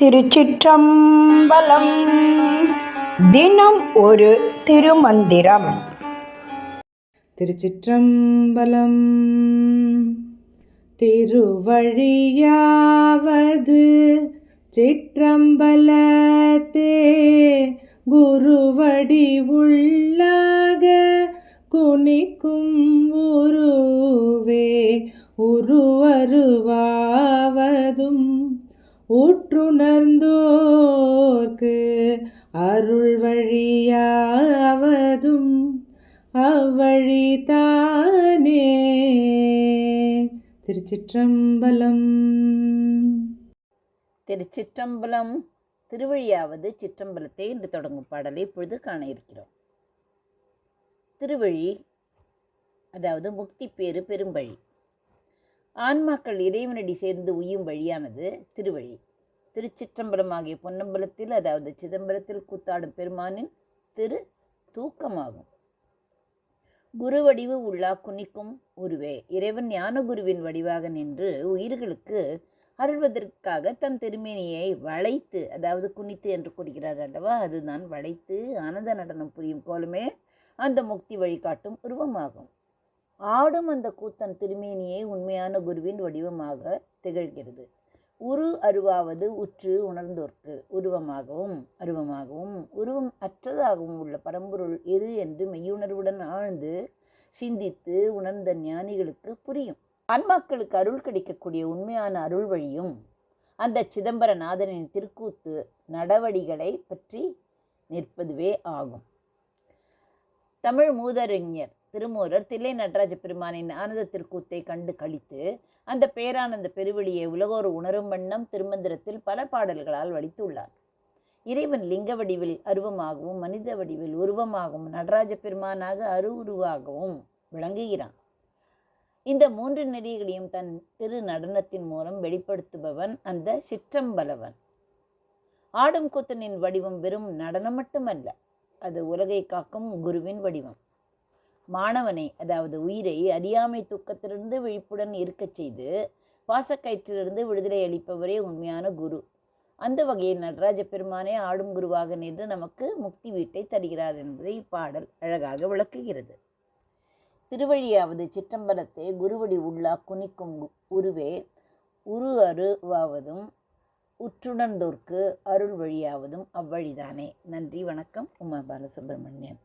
திருச்சிற்றம்பலம். தினம் ஒரு திருமந்திரம். திருச்சிற்றம்பலம். திருவழியாவது சிற்றம்பலத்தே குருவடி உள்ளாக குனிக்கும் உருவே உருவருவாவதும் ஊற்றுணர்ந்தோர்க்கு அருள் வழியாவதும் அவ்வழிதானே. திருச்சிற்றம்பலம். திருச்சிற்றம்பலம். திருவழியாவது சிற்றம்பலத்தை என்று தொடங்கும் பாடலை இப்பொழுது காண இருக்கிறோம். திருவழி அதாவது முக்தி பேறு பெரும்பழி. ஆன்மாக்கள் இறைவனடி சேர்ந்து உய்யும் வழியானது திருவழி. திருச்சிற்றம்பலம் ஆகிய பொன்னம்பலத்தில் அதாவது சிதம்பரத்தில் கூத்தாடும் பெருமானின் திரு தூக்கமாகும். குரு வடிவு உள்ளா குனிக்கும் உருவே இறைவன் ஞான குருவின் வடிவாக நின்று உயிர்களுக்கு அருள்வதற்காக தன் திருமேனியை வளைத்து, அதாவது குனித்து என்று கூறுகிறார் அல்லவா, அதுதான் வளைத்து ஆனந்த நடனம் புரியும் கோலமே அந்த முக்தி வழிகாட்டும் உருவமாகும். ஆடும் அந்த கூத்தன் திருமேனியை உண்மையான குருவின் வடிவமாக திகழ்கிறது. உரு அருவாவது உற்று உணர்ந்தோர்க்கு உருவமாகவும் உருவம் அற்றதாகவும் உள்ள பரம்பொருள் எது என்று மெய்யுணர்வுடன் ஆழ்ந்து சிந்தித்து உணர்ந்த ஞானிகளுக்கு புரியும். ஆன்மாக்களுக்கு அருள் கிடைக்கக்கூடிய உண்மையான அருள் வழியும் அந்த சிதம்பரநாதனின் திருக்கூத்து நடவடிகளை பற்றி நிற்பதுவே ஆகும். தமிழ் மூதறிஞர் திருமூரர் தில்லை நடராஜ பெருமானின் ஆனந்த திருக்கூத்தை கண்டு கழித்து அந்த பேரானந்த பெருவெளியை உலகோர் உணரும் வண்ணம் திருமந்திரத்தில் பல பாடல்களால் வடித்துள்ளார். இறைவன் லிங்க வடிவில் அருவமாகவும் மனித வடிவில் உருவமாகவும் நடராஜ பெருமானாக உருவாகவும் விளங்குகிறான். இந்த மூன்று நெறிகளையும் தன் திரு நடனத்தின் மூலம் வெளிப்படுத்துபவன் அந்த சிற்றம்பலவன். ஆடும் கூத்தனின் வடிவம் வெறும் நடனம் மட்டுமல்ல, அது உலகை காக்கும் குருவின் வடிவம். மாணவனை அதாவது உயிரை அறியாமை தூக்கத்திலிருந்து விழிப்புடன் இருக்கச் செய்து பாசக்கயிற்றிலிருந்து விடுதலை அளிப்பவரே உண்மையான குரு. அந்த வகையில் நடராஜ பெருமானே ஆடும் குருவாக நின்று நமக்கு முக்தி வீட்டை தருகிறார் என்பதை இப்பாடல் அழகாக விளக்குகிறது. திருவழியாவது சிற்றம்பலத்தை குருவடி உள்ளா குனிக்கும் உருவே உரு அருவாவதும் உற்றுணர்ந்தோர்க்கு அருள் வழியாவதும் அவ்வழிதானே. நன்றி, வணக்கம். உமா பாலசுப்ரமணியன்.